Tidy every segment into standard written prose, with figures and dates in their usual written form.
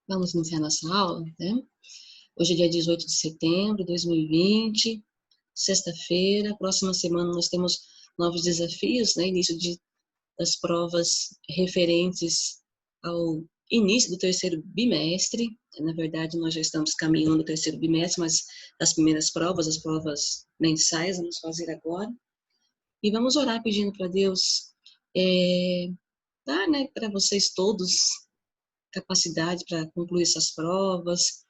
Vamos iniciar nossa aula, né? Hoje é dia 18 de setembro de 2020, sexta-feira. Próxima semana nós temos novos desafios, né? Das provas referentes ao início do terceiro bimestre. Na verdade, nós já estamos caminhando no terceiro bimestre, mas as primeiras provas, as provas mensais, vamos fazer agora. E vamos orar pedindo para Deus dar, né, para vocês todos capacidade para concluir essas provas,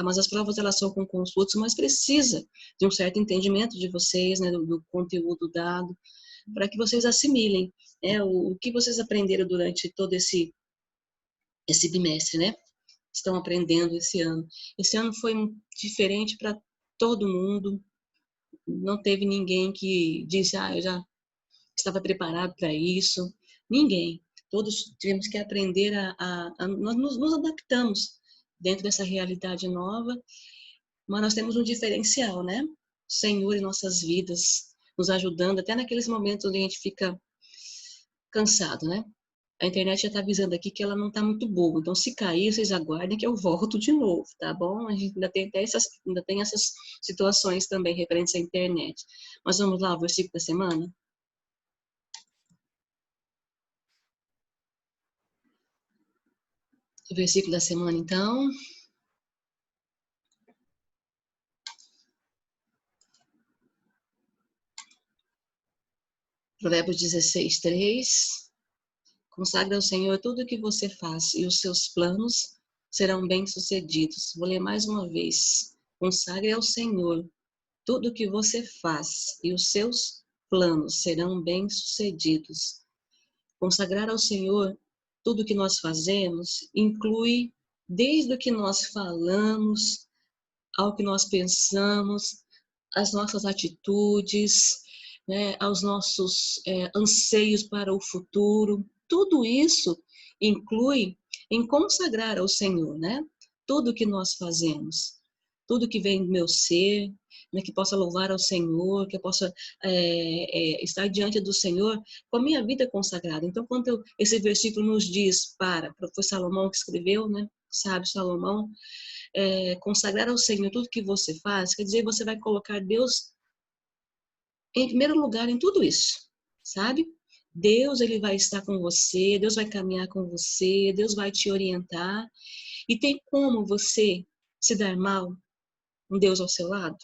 mas as provas elas são com consultas, mas precisa de um certo entendimento de vocês, né, do conteúdo dado, para que vocês assimilem, né, o que vocês aprenderam durante todo esse bimestre, né? Estão aprendendo esse ano. Esse ano foi diferente para todo mundo, não teve ninguém que disse, eu já estava preparado para isso, ninguém. Todos tivemos que aprender nós nos adaptamos dentro dessa realidade nova, mas nós temos um diferencial, né? O Senhor em nossas vidas, nos ajudando, até naqueles momentos onde a gente fica cansado, né? A internet já está avisando aqui que ela não está muito boa, então se cair, vocês aguardem que eu volto de novo, tá bom? A gente ainda tem essas situações também referentes à internet. Mas vamos lá, o versículo da semana? O versículo da semana, então. Provérbios 16, 3. Consagra ao Senhor tudo o que você faz e os seus planos serão bem-sucedidos. Vou ler mais uma vez. Consagre ao Senhor tudo o que você faz e os seus planos serão bem-sucedidos. Consagrar ao Senhor tudo o que nós fazemos inclui desde o que nós falamos, ao que nós pensamos, as nossas atitudes, né, aos nossos anseios para o futuro. Tudo isso inclui em consagrar ao Senhor, né? Tudo que nós fazemos, tudo que vem do meu ser, né, que possa louvar ao Senhor, que eu possa estar diante do Senhor com a minha vida consagrada. Então, quando esse versículo nos diz foi Salomão que escreveu, né? Sábio Salomão, consagrar ao Senhor tudo que você faz, quer dizer, você vai colocar Deus em primeiro lugar em tudo isso, sabe? Deus, ele vai estar com você, Deus vai caminhar com você, Deus vai te orientar. E tem como você se dar mal com Deus ao seu lado?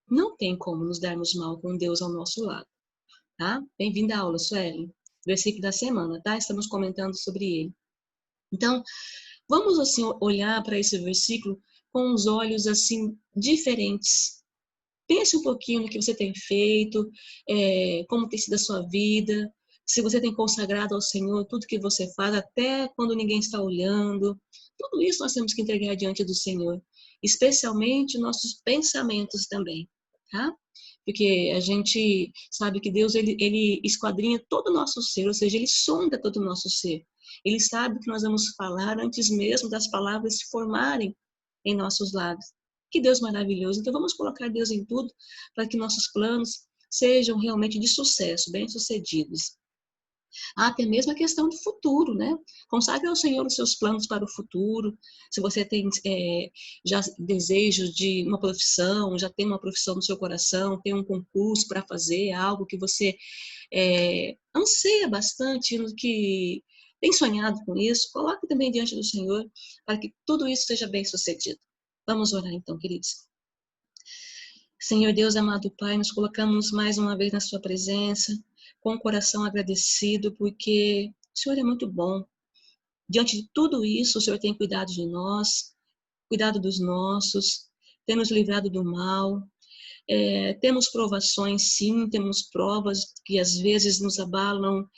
Não tem como nos darmos mal com Deus ao nosso lado, tá? Bem-vinda à aula, Suelen. Versículo da semana, tá? Estamos comentando sobre ele. Então, vamos assim olhar para esse versículo com os olhos assim diferentes. Pense um pouquinho no que você tem feito, como tem sido a sua vida, se você tem consagrado ao Senhor tudo que você faz, até quando ninguém está olhando. Tudo isso nós temos que entregar diante do Senhor, especialmente nossos pensamentos também, tá? Porque a gente sabe que Deus, ele esquadrinha todo o nosso ser, ou seja, ele sonda todo o nosso ser. Ele sabe o que nós vamos falar antes mesmo das palavras se formarem em nossos lábios. Que Deus maravilhoso. Então vamos colocar Deus em tudo para que nossos planos sejam realmente de sucesso, bem-sucedidos. Até mesmo a questão do futuro, né? Consagre ao Senhor os seus planos para o futuro. Se você tem já desejos de uma profissão, já tem uma profissão no seu coração, tem um concurso para fazer, algo que você anseia bastante, que tem sonhado com isso, coloque também diante do Senhor para que tudo isso seja bem-sucedido. Vamos orar então, queridos. Senhor Deus, amado Pai, nos colocamos mais uma vez na sua presença, com o coração agradecido, porque o Senhor é muito bom. Diante de tudo isso, o Senhor tem cuidado de nós, cuidado dos nossos, tem nos livrado do mal. Temos provações, sim, temos provas que às vezes nos abalam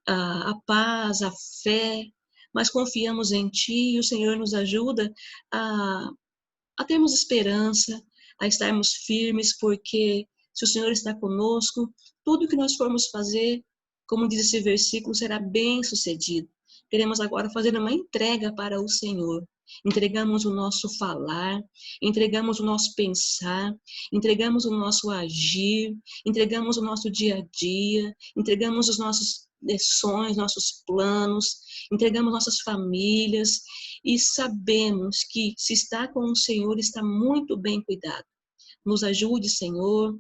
a paz, a fé, mas confiamos em Ti e o Senhor nos ajuda a termos esperança, a estarmos firmes, porque se o Senhor está conosco, tudo que nós formos fazer, como diz esse versículo, será bem sucedido. Queremos agora fazer uma entrega para o Senhor. Entregamos o nosso falar, entregamos o nosso pensar, entregamos o nosso agir, entregamos o nosso dia a dia, entregamos os nossos sonhos, nossos planos, entregamos nossas famílias e sabemos que se está com o Senhor, está muito bem cuidado. Nos ajude, Senhor,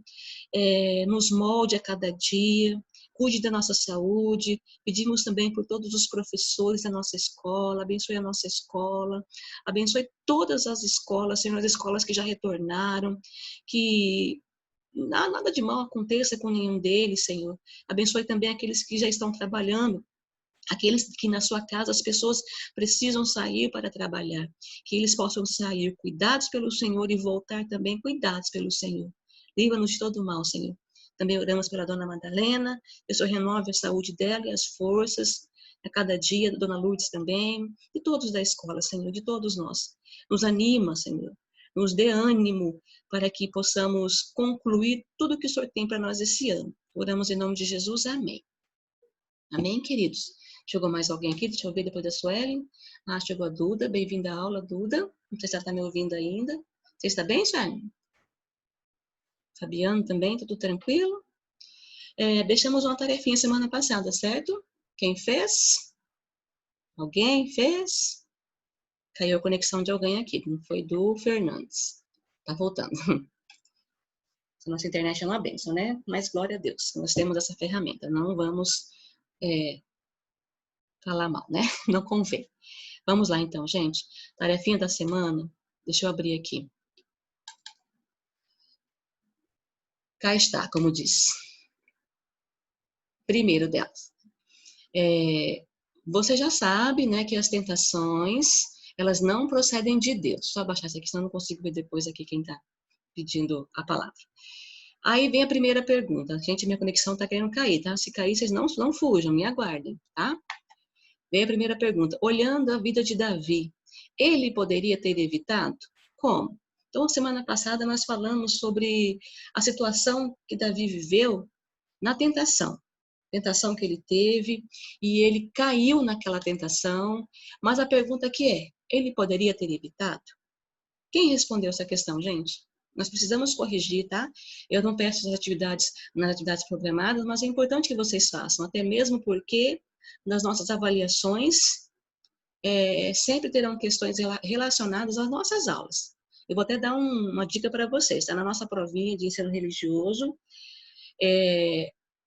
nos molde a cada dia, cuide da nossa saúde. Pedimos também por todos os professores da nossa escola, abençoe a nossa escola, abençoe todas as escolas, Senhor, as escolas que já retornaram, que nada de mal aconteça com nenhum deles, Senhor. Abençoe também aqueles que já estão trabalhando, aqueles que na sua casa as pessoas precisam sair para trabalhar, que eles possam sair cuidados pelo Senhor e voltar também cuidados pelo Senhor. Livra-nos de todo mal, Senhor. Também oramos pela Dona Madalena, que o Senhor renove a saúde dela e as forças a cada dia, da Dona Lourdes também, de todos da escola, Senhor, de todos nós. Nos anima, Senhor, nos dê ânimo para que possamos concluir tudo que o Senhor tem para nós esse ano. Oramos em nome de Jesus, amém. Amém, queridos? Chegou mais alguém aqui? Deixa eu ver depois da Suelen. Chegou a Duda. Bem-vinda à aula, Duda. Não sei se ela está me ouvindo ainda. Você está bem, Suelen? Fabiano também, tá tudo tranquilo? Deixamos uma tarefinha semana passada, certo? Quem fez? Alguém fez? Caiu a conexão de alguém aqui, não foi do Fernandes. Tá voltando. Nossa internet é uma bênção, né? Mas glória a Deus, nós temos essa ferramenta. Não vamos falar mal, né? Não convém. Vamos lá então, gente. Tarefinha da semana. Deixa eu abrir aqui. Cá está, como diz. Primeiro delas. Você já sabe, né, que as tentações, elas não procedem de Deus. Só abaixar isso aqui, senão eu não consigo ver depois aqui quem está pedindo a palavra. Aí vem a primeira pergunta. Gente, minha conexão está querendo cair, tá? Se cair, vocês não fujam, me aguardem, tá? Vem a primeira pergunta. Olhando a vida de Davi, ele poderia ter evitado? Como? Então, semana passada nós falamos sobre a situação que Davi viveu na tentação. Tentação que ele teve, e ele caiu naquela tentação. Mas a pergunta aqui é, ele poderia ter evitado? Quem respondeu essa questão, gente? Nós precisamos corrigir, tá? Eu não peço nas atividades programadas, mas é importante que vocês façam, até mesmo porque nas nossas avaliações sempre terão questões relacionadas às nossas aulas. Eu vou até dar uma dica para vocês, tá? Na nossa provinha de ensino religioso,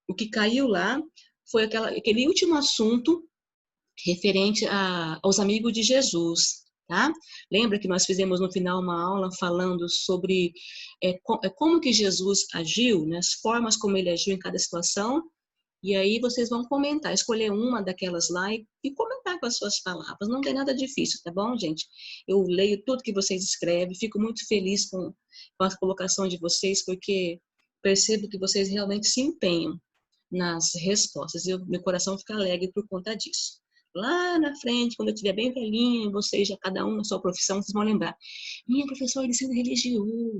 o que caiu lá foi aquele último assunto referente aos amigos de Jesus, tá? Lembra que nós fizemos no final uma aula falando sobre como que Jesus agiu, né? As formas como ele agiu em cada situação. E aí vocês vão comentar, escolher uma daquelas lá e comentar com as suas palavras. Não tem nada difícil, tá bom, gente? Eu leio tudo que vocês escrevem, fico muito feliz com a colocação de vocês, porque percebo que vocês realmente se empenham nas respostas. Meu coração fica alegre por conta disso. Lá na frente, quando eu estiver bem velhinha, vocês já cada um na sua profissão, vocês vão lembrar. Minha professora de ensino religioso.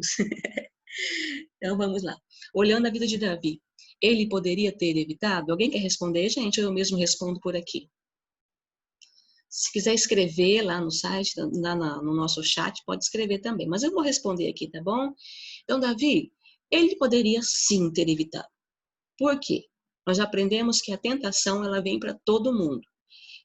Então, vamos lá. Olhando a vida de Davi, ele poderia ter evitado? Alguém quer responder, gente? Eu mesmo respondo por aqui. Se quiser escrever lá no site, no nosso chat, pode escrever também. Mas eu vou responder aqui, tá bom? Então, Davi, ele poderia sim ter evitado. Por quê? Nós aprendemos que a tentação, ela vem para todo mundo.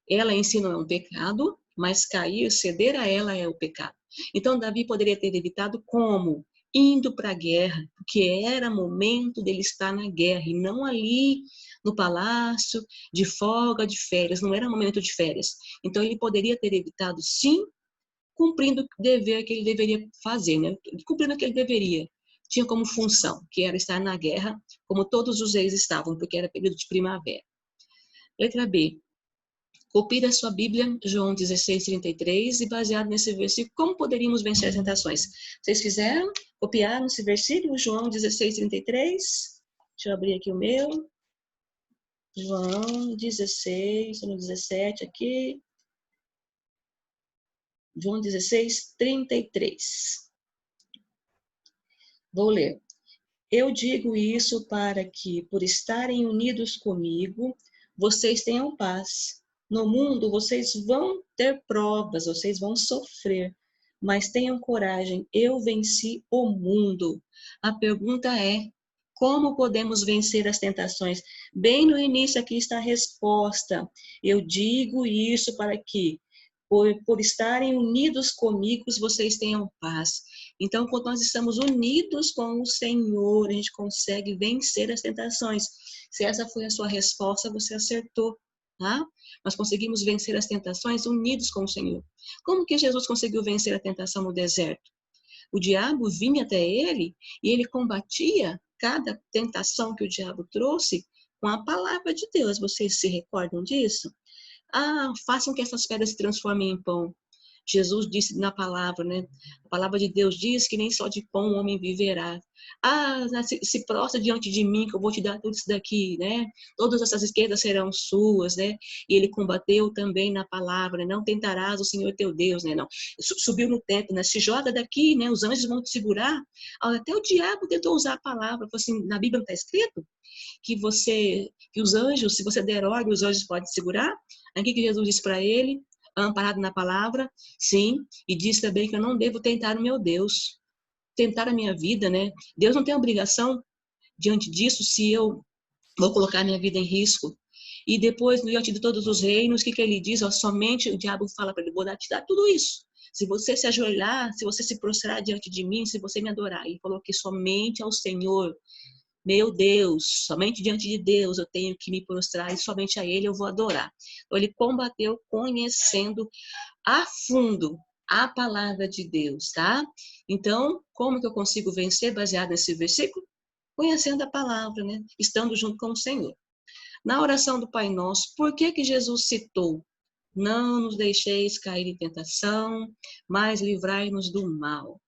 Ela em si não é um pecado, mas cair, ceder a ela é o pecado. Então, Davi poderia ter evitado como? Indo para a guerra, porque era momento dele estar na guerra, e não ali no palácio, de folga, de férias, não era momento de férias. Então, ele poderia ter evitado, sim, cumprindo o dever que ele deveria fazer, né? Cumprindo o que ele deveria. Tinha como função, que era estar na guerra, como todos os reis estavam, porque era período de primavera. Letra B. Copie da sua Bíblia, João 16:33, e baseado nesse versículo, como poderíamos vencer as tentações? Vocês fizeram? Copiaram esse versículo, João 16:33? Deixa eu abrir aqui o meu. João 16, no 17 aqui. João 16:33. Vou ler. Eu digo isso para que, por estarem unidos comigo, vocês tenham paz. No mundo, vocês vão ter provas, vocês vão sofrer, mas tenham coragem, eu venci o mundo. A pergunta é, Como podemos vencer as tentações? Bem no início aqui está a resposta. Eu digo isso para que, por estarem unidos comigo, vocês tenham paz. Então, quando nós estamos unidos com o Senhor, a gente consegue vencer as tentações. Se essa foi a sua resposta, você acertou, tá? Nós conseguimos vencer as tentações unidos com o Senhor. Como que Jesus conseguiu vencer a tentação no deserto? O diabo vinha até ele e ele combatia cada tentação que o diabo trouxe com a palavra de Deus. Vocês se recordam disso? Ah, façam que essas pedras se transformem em pão. Jesus disse na palavra, né? A palavra de Deus diz que nem só de pão o homem viverá. Ah, se prostra diante de mim que eu vou te dar tudo isso daqui, né? Todas essas esquerdas serão suas, né? E ele combateu também na palavra, não tentarás o Senhor teu Deus, né? Não. Subiu no teto, né? Se joga daqui, né? Os anjos vão te segurar. Até o diabo tentou usar a palavra, falou assim, na Bíblia não está escrito que os anjos, se você der ordem, os anjos podem segurar. Aí o que Jesus disse para ele? Amparado na palavra, sim, e diz também que eu não devo tentar o meu Deus, tentar a minha vida, né? Deus não tem obrigação diante disso se eu vou colocar minha vida em risco. E depois, diante de todos os reinos, o que ele diz? Ó, somente o diabo fala para ele, vou te dar tudo isso. Se você se ajoelhar, se você se prostrar diante de mim, se você me adorar. Ele falou que somente ao Senhor, meu Deus, somente diante de Deus eu tenho que me prostrar e somente a Ele eu vou adorar. Então, ele combateu conhecendo a fundo a palavra de Deus, tá? Então, como que eu consigo vencer baseado nesse versículo? Conhecendo a palavra, né? Estando junto com o Senhor. Na oração do Pai Nosso, por que Jesus citou? Não nos deixeis cair em tentação, mas livrai-nos do mal.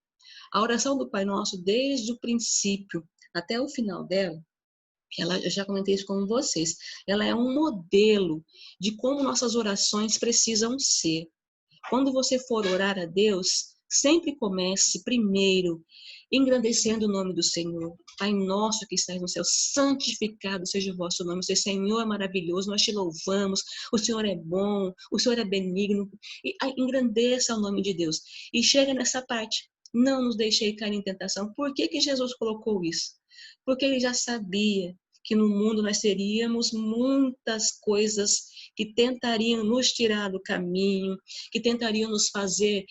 A oração do Pai Nosso, desde o princípio até o final dela, eu já comentei isso com vocês, ela é um modelo de como nossas orações precisam ser. Quando você for orar a Deus, sempre comece primeiro engrandecendo o nome do Senhor. Pai nosso que estás no céu, santificado seja o vosso nome. O Senhor é maravilhoso, nós te louvamos. O Senhor é bom, o Senhor é benigno. E engrandeça o nome de Deus. E chega nessa parte. Não nos deixei cair em tentação. Por que Jesus colocou isso? Porque ele já sabia que no mundo nós teríamos muitas coisas que tentariam nos tirar do caminho, que tentariam nos fazer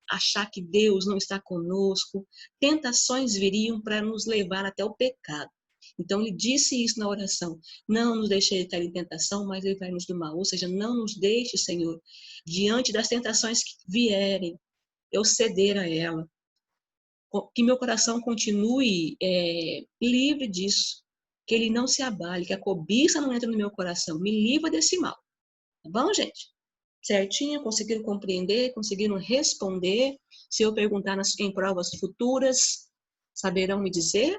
achar que Deus não está conosco. Tentações viriam para nos levar até o pecado. Então, ele disse isso na oração. Não nos deixe cair em tentação, mas livrai-nos do mal. Ou seja, não nos deixe, Senhor, diante das tentações que vierem, eu ceder a ela. Que meu coração continue livre disso. Que ele não se abale, que a cobiça não entre no meu coração. Me livra desse mal. Tá bom, gente? Certinho? Conseguiram compreender? Conseguiram responder? Se eu perguntar em provas futuras, saberão me dizer?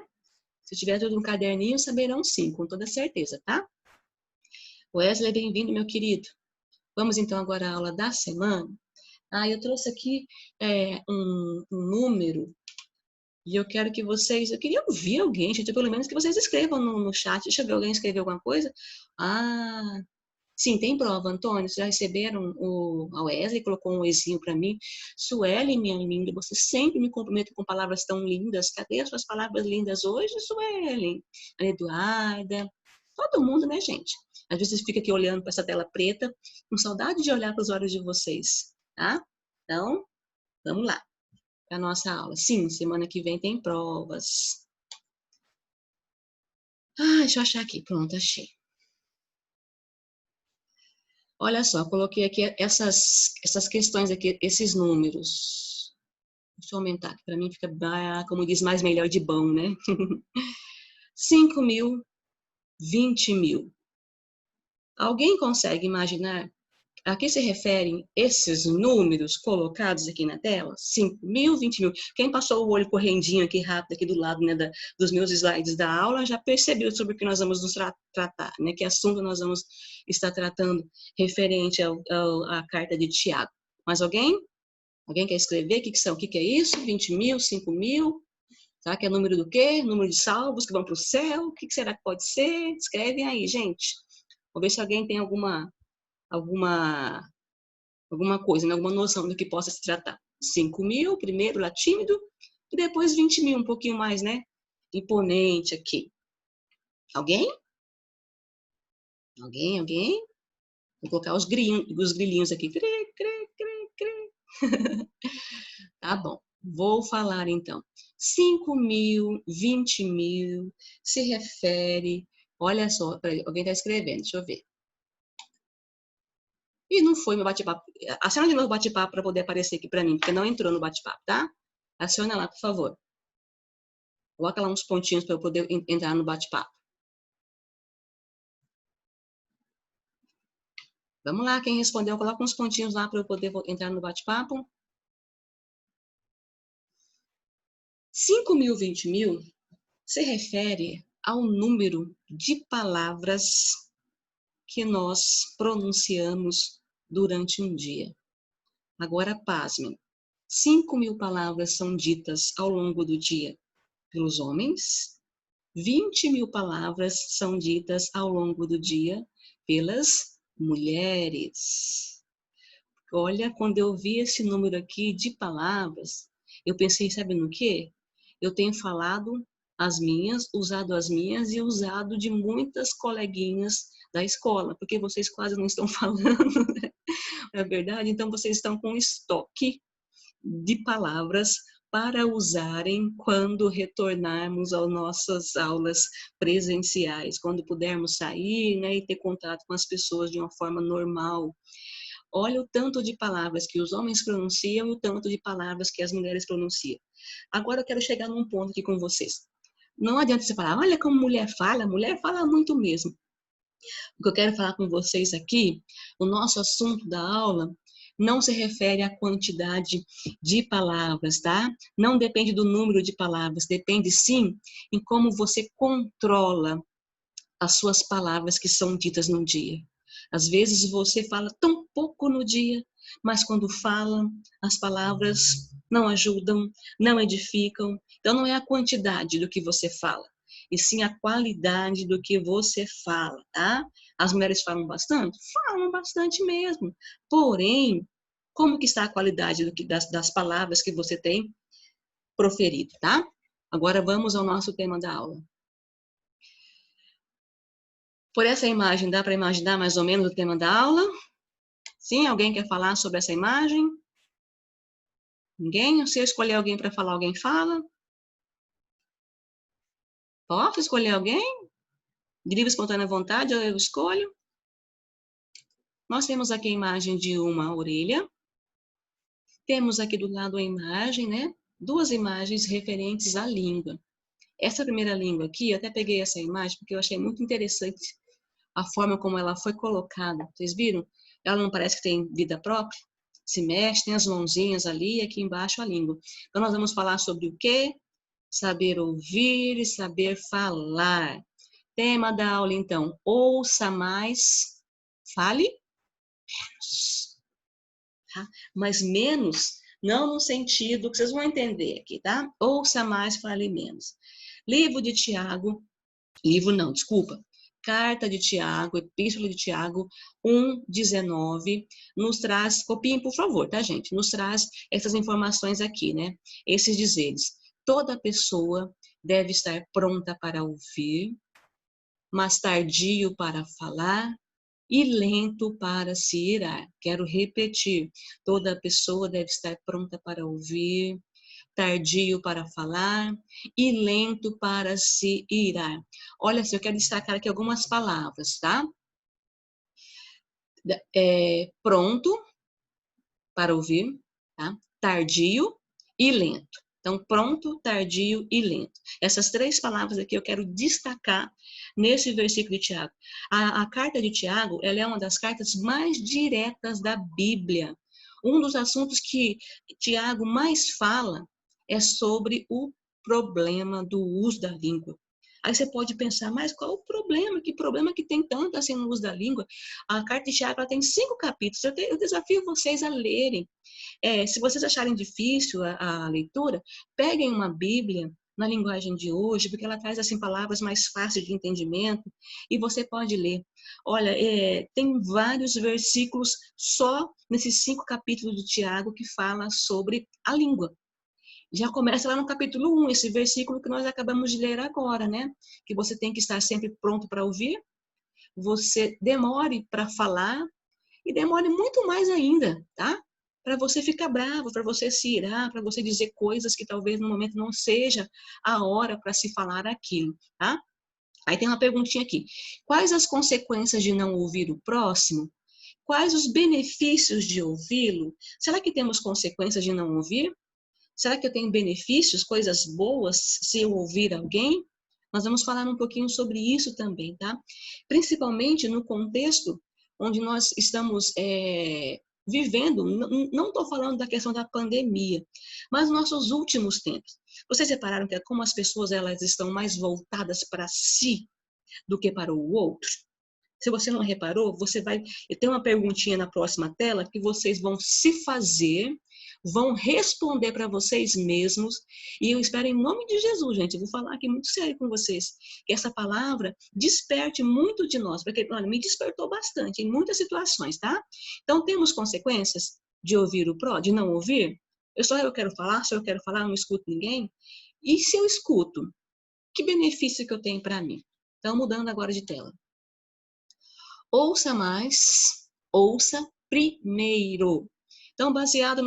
Se tiver tudo no caderninho, saberão sim, com toda certeza, tá? Wesley, bem-vindo, meu querido. Vamos então agora à aula da semana. Eu trouxe aqui um número e eu quero que vocês... Eu queria ouvir alguém, gente, pelo menos que vocês escrevam no chat. Deixa eu ver, alguém escreveu alguma coisa? Sim, tem prova, Antônio. Vocês já receberam a Wesley, colocou um oizinho para mim. Suelen, minha linda, você sempre me cumprimenta com palavras tão lindas. Cadê as suas palavras lindas hoje, Suelen? A Eduarda, todo mundo, né, gente? Às vezes fica aqui olhando para essa tela preta, com saudade de olhar para os olhos de vocês, tá? Então, vamos lá, para a nossa aula. Sim, semana que vem tem provas. Deixa eu achar aqui. Pronto, achei. Olha só, coloquei aqui essas questões aqui, esses números. Deixa eu aumentar, para mim fica, como diz, mais melhor de bom, né? 5 mil, 20 mil. Alguém consegue imaginar a que se referem esses números colocados aqui na tela? 5 mil, 20 mil. Quem passou o olho correndinho aqui rápido, aqui do lado, né, dos meus slides da aula, já percebeu sobre o que nós vamos nos tratar, né? Que assunto nós vamos estar tratando referente à carta de Tiago. Mais alguém? Alguém quer escrever? O que são? O que é isso? 20 mil, 5 mil? Será que é número do quê? Número de salvos que vão para o céu? O que será que pode ser? Escrevem aí, gente. Vou ver se alguém tem alguma coisa, né? Alguma noção do que possa se tratar. 5 mil, primeiro lá tímido, e depois 20 mil, um pouquinho mais, né? imponente aqui. Alguém? Alguém? Vou colocar os grilinhos aqui. Cri, cri, cri, cri. Tá bom. Vou falar então. 5.000, 20.000, se refere... Olha só, peraí, alguém está escrevendo, deixa eu ver. E não foi meu bate-papo. Aciona de novo o bate-papo para poder aparecer aqui para mim, porque não entrou no bate-papo, tá? Aciona lá, por favor. Coloca lá uns pontinhos para eu poder entrar no bate-papo. Vamos lá, quem respondeu, coloca uns pontinhos lá para eu poder entrar no bate-papo. 5.000, 20.000 se refere ao número de palavras que nós pronunciamos durante um dia. Agora, pasmem. 5.000 palavras são ditas ao longo do dia pelos homens, 20.000 palavras são ditas ao longo do dia pelas mulheres. Olha, quando eu vi esse número aqui de palavras, eu pensei, sabe no quê? Eu tenho falado as minhas, usado as minhas e usado de muitas coleguinhas da escola, porque vocês quase não estão falando, né? Não é verdade? Então, vocês estão com estoque de palavras para usarem quando retornarmos às nossas aulas presenciais, quando pudermos sair, né, e ter contato com as pessoas de uma forma normal. Olha o tanto de palavras que os homens pronunciam e o tanto de palavras que as mulheres pronunciam. Agora eu quero chegar num ponto aqui com vocês. Não adianta você falar, olha como mulher fala muito mesmo. O que eu quero falar com vocês aqui, o nosso assunto da aula, não se refere à quantidade de palavras, tá? Não depende do número de palavras, depende sim em como você controla as suas palavras que são ditas num dia. Às vezes você fala tão pouco no dia, mas quando fala, as palavras não ajudam, não edificam. Então não é a quantidade do que você fala, e sim a qualidade do que você fala, tá? As mulheres falam bastante? Falam bastante mesmo. Porém, como que está a qualidade das palavras que você tem proferido, tá? Agora vamos ao nosso tema da aula. Por essa imagem, dá para imaginar mais ou menos o tema da aula? Sim? Alguém quer falar sobre essa imagem? Ninguém? Se eu escolher alguém para falar, alguém fala? Posso escolher alguém? De livre espontânea vontade, eu escolho. Nós temos aqui a imagem de uma orelha. Temos aqui do lado a imagem, né? Duas imagens referentes à língua. Essa primeira língua aqui, eu até peguei essa imagem porque eu achei muito interessante a forma como ela foi colocada. Vocês viram? Ela não parece que tem vida própria? Se mexe, tem as mãozinhas ali e aqui embaixo a língua. Então, nós vamos falar sobre o quê? Saber ouvir e saber falar. Tema da aula, então, ouça mais, fale menos. Tá? Mas menos, não no sentido que vocês vão entender aqui, tá? Ouça mais, fale menos. Livro de Tiago, livro não, desculpa. Carta de Tiago, Epístola de Tiago 1:19, nos traz, copiem por favor, tá gente? Nos traz essas informações aqui, né? Esses dizeres. Toda pessoa deve estar pronta para ouvir, mas tardio para falar e lento para se irar. Quero repetir. Toda pessoa deve estar pronta para ouvir, tardio para falar e lento para se irar. Olha só, eu quero destacar aqui algumas palavras, tá? Pronto para ouvir, tá? Tardio e lento. Então, pronto, tardio e lento. Essas três palavras aqui eu quero destacar nesse versículo de Tiago. A carta de Tiago, ela é uma das cartas mais diretas da Bíblia. Um dos assuntos que Tiago mais fala é sobre o problema do uso da língua. Aí você pode pensar, mas qual o problema? Que problema que tem tanto assim no uso da língua? A carta de Tiago ela tem 5 capítulos. Eu desafio vocês a lerem. Se vocês acharem difícil a leitura, peguem uma Bíblia na linguagem de hoje, porque ela traz assim palavras mais fáceis de entendimento e você pode ler. Olha, tem vários versículos só nesses 5 capítulos do Tiago que fala sobre a língua. Já começa lá no capítulo 1, esse versículo que nós acabamos de ler agora, né? Que você tem que estar sempre pronto para ouvir, você demore para falar e demore muito mais ainda, tá? Para você ficar bravo, para você se irar, para você dizer coisas que talvez no momento não seja a hora para se falar aquilo, tá? Aí tem uma perguntinha aqui. Quais as consequências de não ouvir o próximo? Quais os benefícios de ouvi-lo? Será que temos consequências de não ouvir? Será que eu tenho benefícios, coisas boas, se eu ouvir alguém? Nós vamos falar um pouquinho sobre isso também, tá? Principalmente no contexto onde nós estamos vivendo, não estou falando da questão da pandemia, mas nossos últimos tempos. Vocês repararam que como as pessoas elas estão mais voltadas para si do que para o outro? Se você não reparou, você vai. Eu tenho uma perguntinha na próxima tela que vocês vão se fazer, vão responder para vocês mesmos. E eu espero, em nome de Jesus, gente, eu vou falar aqui muito sério com vocês, que essa palavra desperte muito de nós, porque, olha, me despertou bastante em muitas situações, tá? Então, temos consequências de ouvir de não ouvir? Eu quero falar, se eu quero falar, eu não escuto ninguém. E se eu escuto, que benefício que eu tenho para mim? Então, mudando agora de tela. Ouça mais, ouça primeiro. Então, baseado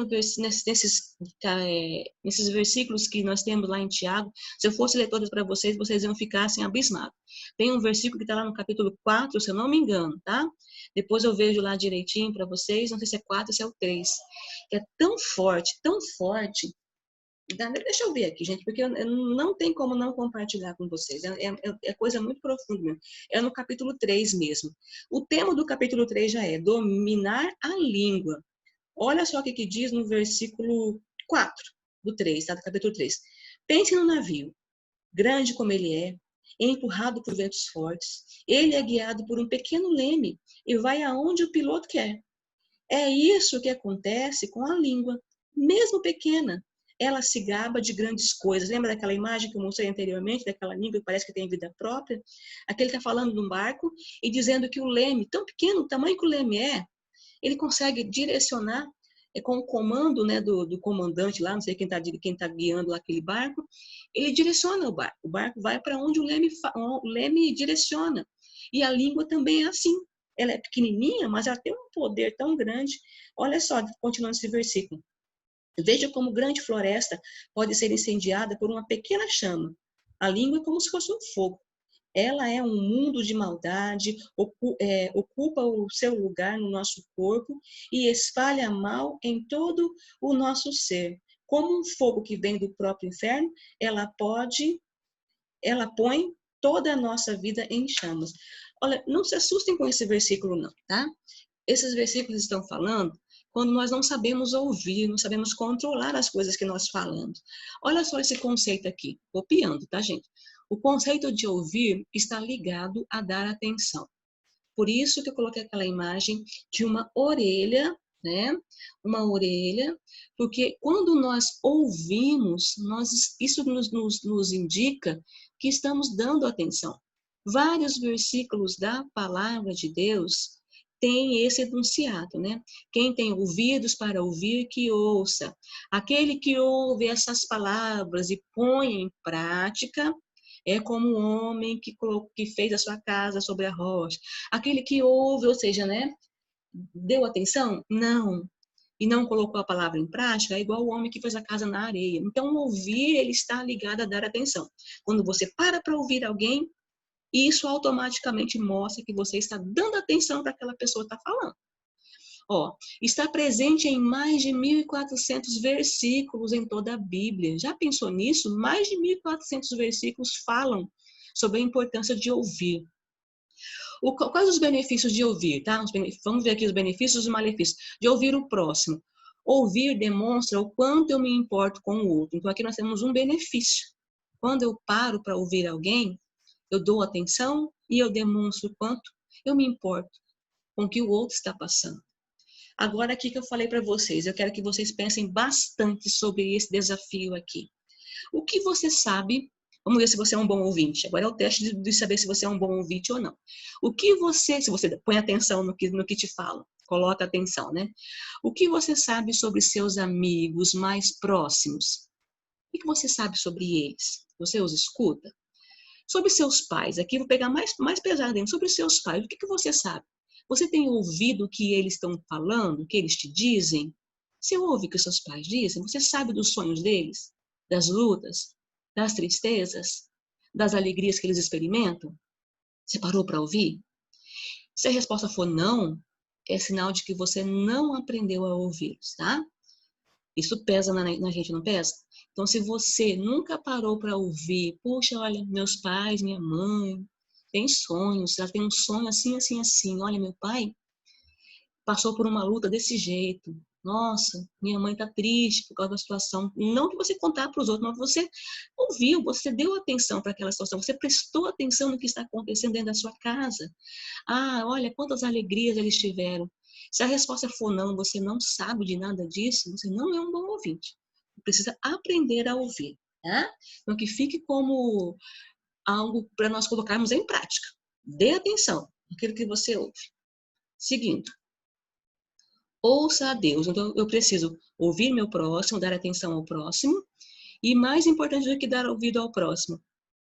nesses versículos que nós temos lá em Tiago, se eu fosse ler todos para vocês, vocês iam ficar assim abismados. Tem um versículo que está lá no capítulo 4, se eu não me engano, tá? Depois eu vejo lá direitinho para vocês, não sei se é 4 ou se é o 3, que é tão forte. Deixa eu ver aqui, gente, porque eu não tem como não compartilhar com vocês. É coisa muito profunda mesmo. É no capítulo 3 mesmo. O tema do capítulo 3 já é dominar a língua. Olha só o que diz no versículo 4 do 3, tá? Do capítulo 3. Pense no navio, grande como ele é empurrado por ventos fortes. Ele é guiado por um pequeno leme e vai aonde o piloto quer. É isso que acontece com a língua, mesmo pequena. Ela se gaba de grandes coisas. Lembra daquela imagem que eu mostrei anteriormente, daquela língua que parece que tem vida própria? Aqui ele está falando de um barco e dizendo que o leme, tão pequeno, o tamanho que o leme é, ele consegue direcionar com o comando, né, do comandante lá, não sei quem tá guiando lá aquele barco, ele direciona o barco. O barco vai para onde o leme direciona. E a língua também é assim. Ela é pequenininha, mas ela tem um poder tão grande. Olha só, continuando esse versículo. Veja como grande floresta pode ser incendiada por uma pequena chama. A língua é como se fosse um fogo. Ela é um mundo de maldade, ocupa o seu lugar no nosso corpo e espalha mal em todo o nosso ser. Como um fogo que vem do próprio inferno, ela põe toda a nossa vida em chamas. Olha, não se assustem com esse versículo não, tá? Esses versículos estão falando quando nós não sabemos ouvir, não sabemos controlar as coisas que nós falamos. Olha só esse conceito aqui, copiando, tá, gente? O conceito de ouvir está ligado a dar atenção. Por isso que eu coloquei aquela imagem de uma orelha, né? Uma orelha, porque quando nós ouvimos, isso nos indica que estamos dando atenção. Vários versículos da palavra de Deus têm esse enunciado, né? Quem tem ouvidos para ouvir, que ouça. Aquele que ouve essas palavras e põe em prática, é como um homem que fez a sua casa sobre a rocha. Aquele que ouve, ou seja, né? Deu atenção? Não. E não colocou a palavra em prática, é igual o homem que fez a casa na areia. Então, ouvir, ele está ligado a dar atenção. Quando você para ouvir alguém, isso automaticamente mostra que você está dando atenção para aquela pessoa que está falando. Ó, está presente em mais de 1.400 versículos em toda a Bíblia. Já pensou nisso? Mais de 1.400 versículos falam sobre a importância de ouvir. Quais os benefícios de ouvir, tá? Vamos ver aqui os benefícios e os malefícios. De ouvir o próximo. Ouvir demonstra o quanto eu me importo com o outro. Então, aqui nós temos um benefício. Quando eu paro para ouvir alguém, eu dou atenção e eu demonstro o quanto eu me importo com o que o outro está passando. Agora, aqui que eu falei para vocês, eu quero que vocês pensem bastante sobre esse desafio aqui. O que você sabe? Vamos ver se você é um bom ouvinte. Agora é o teste de saber se você é um bom ouvinte ou não. O que se você põe atenção no que te falo, coloca atenção, né? O que você sabe sobre seus amigos mais próximos? O que você sabe sobre eles? Você os escuta? Sobre seus pais, aqui eu vou pegar mais pesado ainda. Sobre seus pais, o que você sabe? Você tem ouvido o que eles estão falando, o que eles te dizem? Você ouve o que seus pais dizem? Você sabe dos sonhos deles? Das lutas? Das tristezas? Das alegrias que eles experimentam? Você parou para ouvir? Se a resposta for não, é sinal de que você não aprendeu a ouvi-los, tá? Isso pesa na gente, não pesa? Então, se você nunca parou para ouvir, puxa, olha, meus pais, minha mãe, tem sonhos, ela tem um sonho assim, assim, assim. Olha, meu pai passou por uma luta desse jeito. Nossa, minha mãe tá triste por causa da situação. Não que você contar para os outros, mas você ouviu, você deu atenção para aquela situação, você prestou atenção no que está acontecendo dentro da sua casa. Ah, olha quantas alegrias eles tiveram. Se a resposta for não, você não sabe de nada disso, você não é um bom ouvinte. Precisa aprender a ouvir, tá? Então, que fique como algo para nós colocarmos em prática. Dê atenção àquilo que você ouve. Seguindo, ouça a Deus. Então, eu preciso ouvir meu próximo, dar atenção ao próximo. E mais importante do que dar ouvido ao próximo,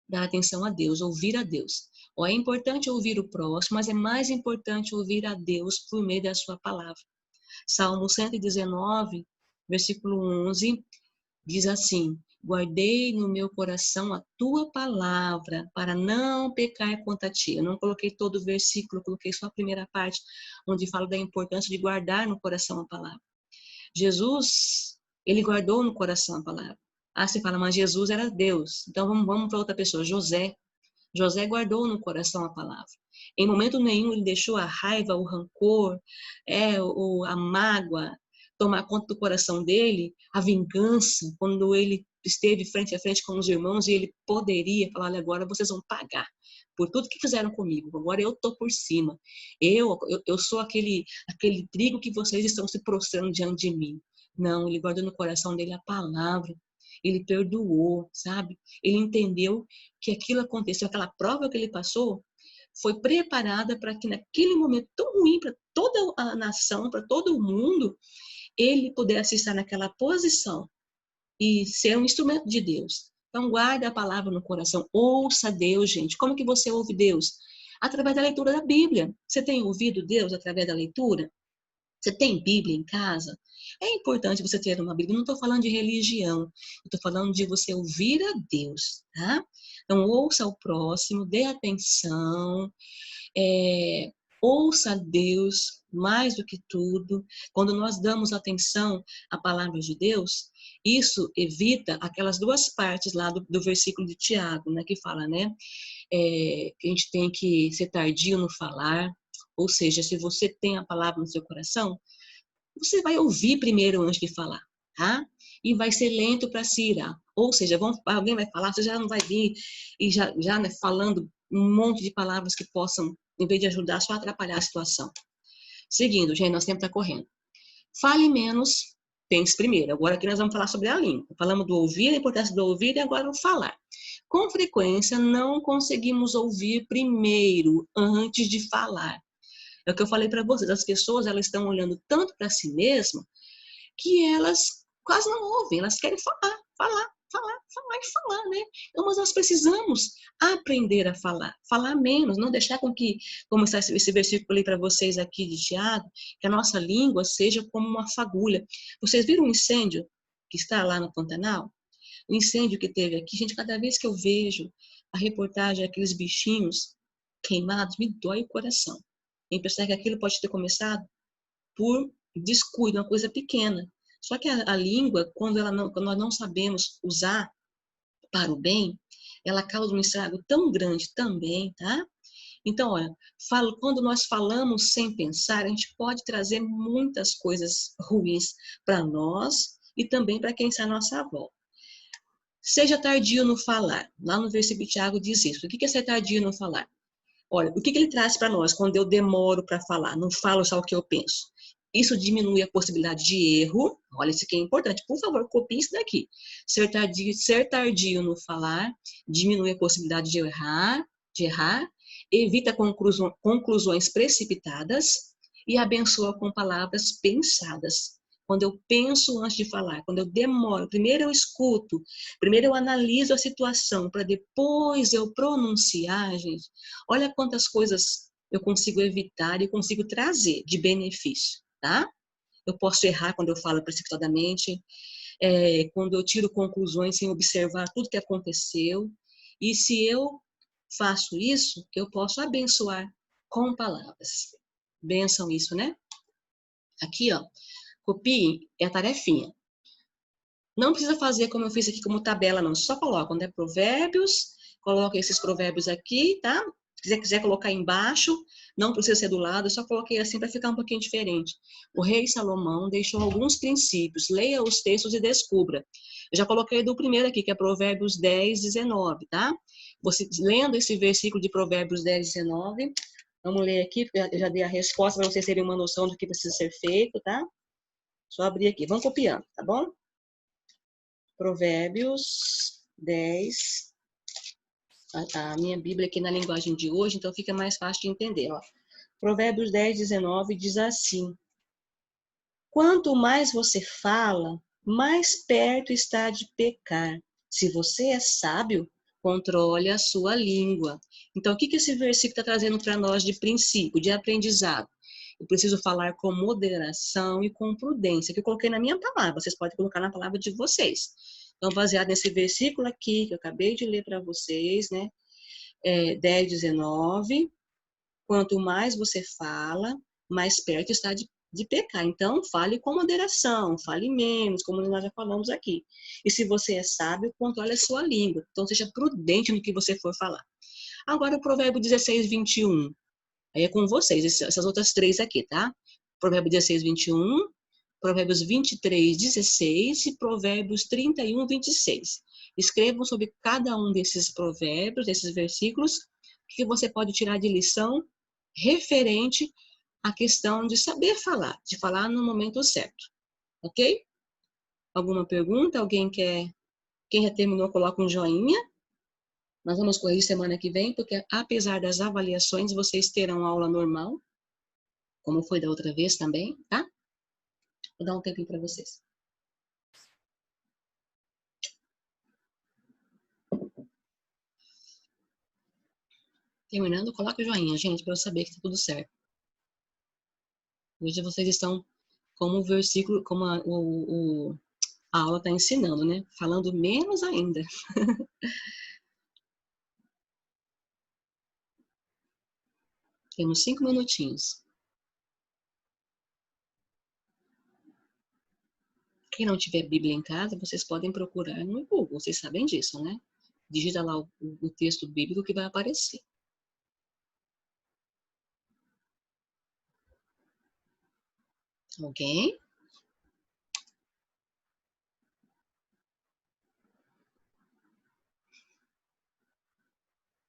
dar atenção a Deus, ouvir a Deus. É importante ouvir o próximo, mas é mais importante ouvir a Deus por meio da sua palavra. Salmo 119, versículo 11, diz assim: guardei no meu coração a tua palavra para não pecar contra ti. Eu não coloquei todo o versículo, coloquei só a primeira parte, onde fala da importância de guardar no coração a palavra. Jesus, ele guardou no coração a palavra. Ah, você fala, mas Jesus era Deus. Então vamos para outra pessoa, José. José guardou no coração a palavra. Em momento nenhum ele deixou a raiva, o rancor, a mágoa tomar conta do coração dele, a vingança, quando ele esteve frente a frente com os irmãos e ele poderia falar, olha, agora vocês vão pagar por tudo que fizeram comigo, agora eu tô por cima, eu sou aquele trigo que vocês estão se prostrando diante de mim. Não, ele guardou no coração dele a palavra, ele perdoou, sabe? Ele entendeu que aquilo aconteceu, aquela prova que ele passou, foi preparada para que naquele momento tão ruim para toda a nação, para todo o mundo, ele pudesse estar naquela posição e ser um instrumento de Deus. Então, guarda a palavra no coração. Ouça Deus, gente. Como que você ouve Deus? Através da leitura da Bíblia. Você tem ouvido Deus através da leitura? Você tem Bíblia em casa? É importante você ter uma Bíblia. Não estou falando de religião. Eu estou falando de você ouvir a Deus, tá? Então, ouça o próximo, dê atenção, ouça a Deus mais do que tudo. Quando nós damos atenção à palavra de Deus, isso evita aquelas duas partes lá do versículo de Tiago, né, que fala, né, que a gente tem que ser tardio no falar, ou seja, se você tem a palavra no seu coração, você vai ouvir primeiro antes de falar, tá? E vai ser lento para se irar. Ou seja, alguém vai falar, você já não vai vir e já né, falando um monte de palavras que possam, em vez de ajudar, só atrapalhar a situação. Seguindo, gente, nosso tempo está correndo. Fale menos, pense primeiro. Agora aqui nós vamos falar sobre a língua. Falamos do ouvir, a importância do ouvir e agora o falar. Com frequência, não conseguimos ouvir primeiro, antes de falar. É o que eu falei para vocês, as pessoas elas estão olhando tanto para si mesmas que elas quase não ouvem, elas querem falar e falar, né? Então, mas nós precisamos aprender a falar menos, não deixar com que, como está esse versículo ali para vocês aqui de Tiago, que a nossa língua seja como uma fagulha. Vocês viram o incêndio que está lá no Pantanal? O incêndio que teve aqui, gente, cada vez que eu vejo a reportagem daqueles bichinhos queimados, me dói o coração. Em pensar que aquilo pode ter começado por descuido, uma coisa pequena. Só que a língua, quando nós não sabemos usar para o bem, ela causa um estrago tão grande também, tá? Então, olha, quando nós falamos sem pensar, a gente pode trazer muitas coisas ruins para nós e também para quem está à nossa volta. Seja tardio no falar. Lá no versículo de Tiago diz isso. O que é ser tardio no falar? Olha, o que ele traz para nós quando eu demoro para falar? Não falo só o que eu penso. Isso diminui a possibilidade de erro. Olha, isso aqui é importante. Por favor, copie isso daqui. Ser tardio no falar diminui a possibilidade de errar, evita conclusões precipitadas e abençoa com palavras pensadas. quando eu penso antes de falar, quando eu demoro, primeiro eu escuto, primeiro eu analiso a situação, para depois eu pronunciar, gente, olha quantas coisas eu consigo evitar e consigo trazer de benefício, tá? Eu posso errar quando eu falo precipitadamente, quando eu tiro conclusões sem observar tudo que aconteceu. E se eu faço isso, eu posso abençoar com palavras. Benção isso, né? Aqui, ó, copie é a tarefinha. Não precisa fazer como eu fiz aqui, como tabela, não. Só coloca, né? Provérbios, coloca esses provérbios aqui, tá? Se quiser colocar embaixo, não precisa ser do lado, eu só coloquei assim para ficar um pouquinho diferente. O rei Salomão deixou alguns princípios, leia os textos e descubra. Eu já coloquei do primeiro aqui, que é Provérbios 10, 19, tá? Você, lendo esse versículo de Provérbios 10, 19, vamos ler aqui, porque eu já dei a resposta para vocês terem uma noção do que precisa ser feito, tá? Só abrir aqui, vamos copiando, tá bom? Provérbios 10, a minha Bíblia aqui na linguagem de hoje, então fica mais fácil de entender, ó. Provérbios 10, 19 diz assim: quanto mais você fala, mais perto está de pecar. Se você é sábio, controle a sua língua. Então, o que esse versículo está trazendo para nós de princípio, de aprendizado? Eu preciso falar com moderação e com prudência, que eu coloquei na minha palavra, vocês podem colocar na palavra de vocês. Então, baseado nesse versículo aqui, que eu acabei de ler para vocês, né? 10, 19, quanto mais você fala, mais perto está de pecar. Então, fale com moderação, fale menos, como nós já falamos aqui. E se você é sábio, controle a sua língua. Então, seja prudente no que você for falar. Agora, o provérbio 16, 21. Aí é com vocês, essas outras três aqui, tá? Provérbio 16, 21, Provérbios 23, 16 e Provérbios 31, 26. Escrevam sobre cada um desses provérbios, desses versículos, que você pode tirar de lição referente à questão de saber falar, de falar no momento certo. Ok? Alguma pergunta? Alguém quer? Quem já terminou, coloca um joinha. Nós vamos corrigir semana que vem, porque apesar das avaliações, vocês terão aula normal, como foi da outra vez também, tá? Vou dar um tempinho para vocês. Terminando, coloca o joinha, gente, para eu saber que tá tudo certo. Hoje vocês estão como o versículo, como a aula está ensinando, né? Falando menos ainda. Temos 5 minutinhos. Quem não tiver Bíblia em casa, vocês podem procurar no Google, vocês sabem disso, né? Digita lá o texto bíblico que vai aparecer. Ok?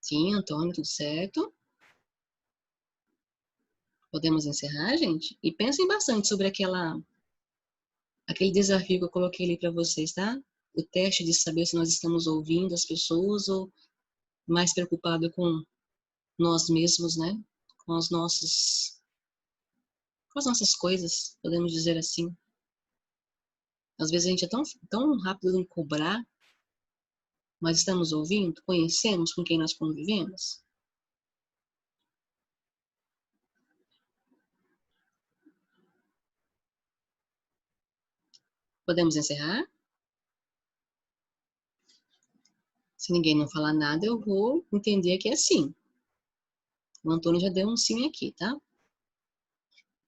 Sim, Antônio, tudo certo? Podemos encerrar, gente? E pensem bastante sobre aquele desafio que eu coloquei ali para vocês, tá? O teste de saber se nós estamos ouvindo as pessoas ou mais preocupado com nós mesmos, né? Com com as nossas coisas, podemos dizer assim. Às vezes a gente é tão rápido em cobrar, mas estamos ouvindo, conhecemos com quem nós convivemos. Podemos encerrar? Se ninguém não falar nada, eu vou entender que é sim. O Antônio já deu um sim aqui, tá?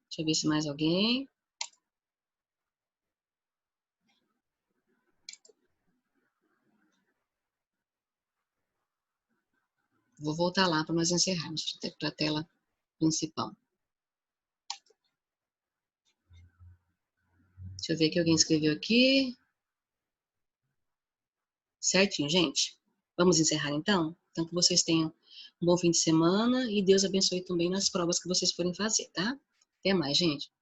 Deixa eu ver se mais alguém. Vou voltar lá para nós encerrarmos, para a tela principal. Deixa eu ver que alguém escreveu aqui. Certinho, gente? Vamos encerrar então? Então, que vocês tenham um bom fim de semana e Deus abençoe também nas provas que vocês forem fazer, tá? Até mais, gente.